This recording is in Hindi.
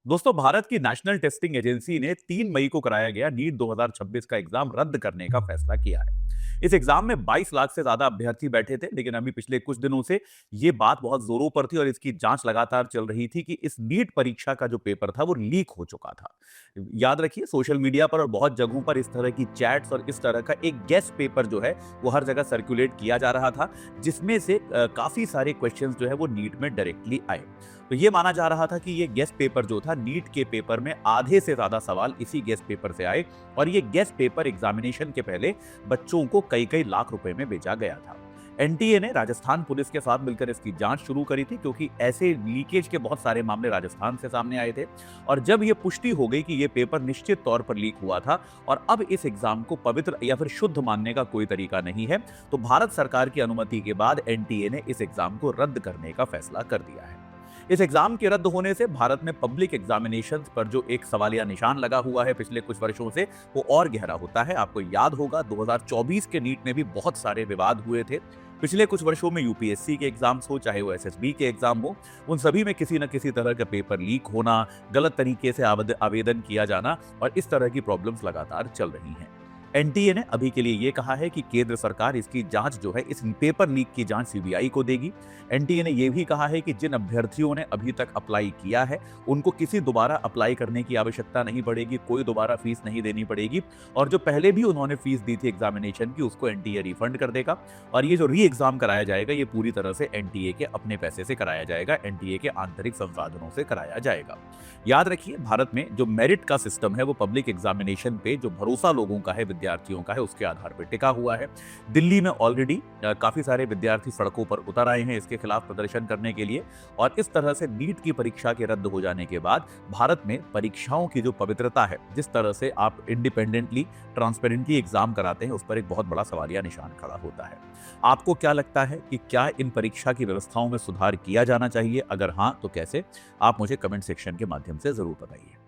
दोस्तों, भारत की नेशनल टेस्टिंग एजेंसी ने 3 मई को कराया गया नीट 2026 का एग्जाम रद्द करने का फैसला किया है। इस एग्जाम में 22 लाख से ज्यादा अभ्यर्थी बैठे थे, लेकिन अभी पिछले कुछ दिनों से ये बात बहुत जोरों पर थी और इसकी जांच लगातार चल रही थी कि इस नीट परीक्षा का जो पेपर था वो लीक हो चुका था। याद रखिए, सोशल मीडिया पर और बहुत जगहों पर इस तरह की चैट्स और इस तरह का एक गेस्ट पेपर जो है वो हर जगह सर्कुलेट किया जा रहा था, जिसमें से काफी सारे क्वेश्चंस जो है वो नीट में डायरेक्टली आए। तो ये माना जा रहा था कि ये गेस्ट पेपर जो था, नीट के पेपर में आधे से ज्यादा सवाल इसी गेस्ट पेपर से आए और ये गेस्ट पेपर एग्जामिनेशन के पहले बच्चों को कई कई लाख रुपए में बेचा गया था। एनटीए ने राजस्थान पुलिस के साथ मिलकर इसकी जांच शुरू करी थी, क्योंकि ऐसे लीकेज के बहुत सारे मामले राजस्थान से सामने आए थे। और जब ये पुष्टि हो गई कि ये पेपर निश्चित तौर पर लीक हुआ था और अब इस एग्जाम को पवित्र या फिर शुद्ध मानने का कोई तरीका नहीं है, तो भारत सरकार की अनुमति के बाद एनटीए ने इस एग्जाम को रद्द करने का फैसला कर दिया है। इस एग्जाम के रद्द होने से भारत में पब्लिक एग्जामिनेशंस पर जो एक सवालिया निशान लगा हुआ है पिछले कुछ वर्षों से, वो और गहरा होता है। आपको याद होगा, 2024 के नीट में भी बहुत सारे विवाद हुए थे। पिछले कुछ वर्षों में यूपीएससी के एग्जाम्स हो, चाहे वो एसएसबी के एग्जाम हो, उन सभी में किसी न किसी तरह का पेपर लीक होना, गलत तरीके से आवेदन किया जाना और इस तरह की प्रॉब्लम्स लगातार चल रही हैं। एनटीए ने अभी के लिए ये कहा है कि केंद्र सरकार इसकी जांच जो है, इस पेपर लीक की जांच सीबीआई को देगी। एनटीए ने यह भी कहा है कि जिन अभ्यर्थियों ने अभी तक अप्लाई किया है, उनको किसी दोबारा अप्लाई करने की आवश्यकता नहीं पड़ेगी, कोई दोबारा फीस नहीं देनी पड़ेगी और जो पहले भी उन्होंने फीस दी थी एग्जामिनेशन की, उसको एनटीए रिफंड कर देगा। और ये जो री एग्जाम कराया जाएगा, ये पूरी तरह से एनटीए के अपने पैसे से कराया जाएगा, एनटीए के आंतरिक संसाधनों से कराया जाएगा। याद रखिए, भारत में जो मेरिट का सिस्टम है, वो पब्लिक एग्जामिनेशन पे जो भरोसा लोगों का है, विद्यार्थियों का है, उसके आधार पर टिका हुआ है। दिल्ली में ऑलरेडी काफी सारे विद्यार्थी सड़कों पर उतर आए हैं इसके खिलाफ प्रदर्शन करने के लिए। और इस तरह से नीट की परीक्षा के रद्द हो जाने के बाद भारत में परीक्षाओं की जो पवित्रता है, जिस तरह से आप इंडिपेंडेंटली ट्रांसपेरेंटली एग्जाम कराते हैं, उस पर एक बहुत बड़ा सवालिया निशान खड़ा होता है। आपको क्या लगता है कि क्या इन परीक्षा की व्यवस्थाओं में सुधार किया जाना चाहिए? अगर हाँ, तो कैसे? आप मुझे कमेंट सेक्शन के माध्यम से जरूर बताइए।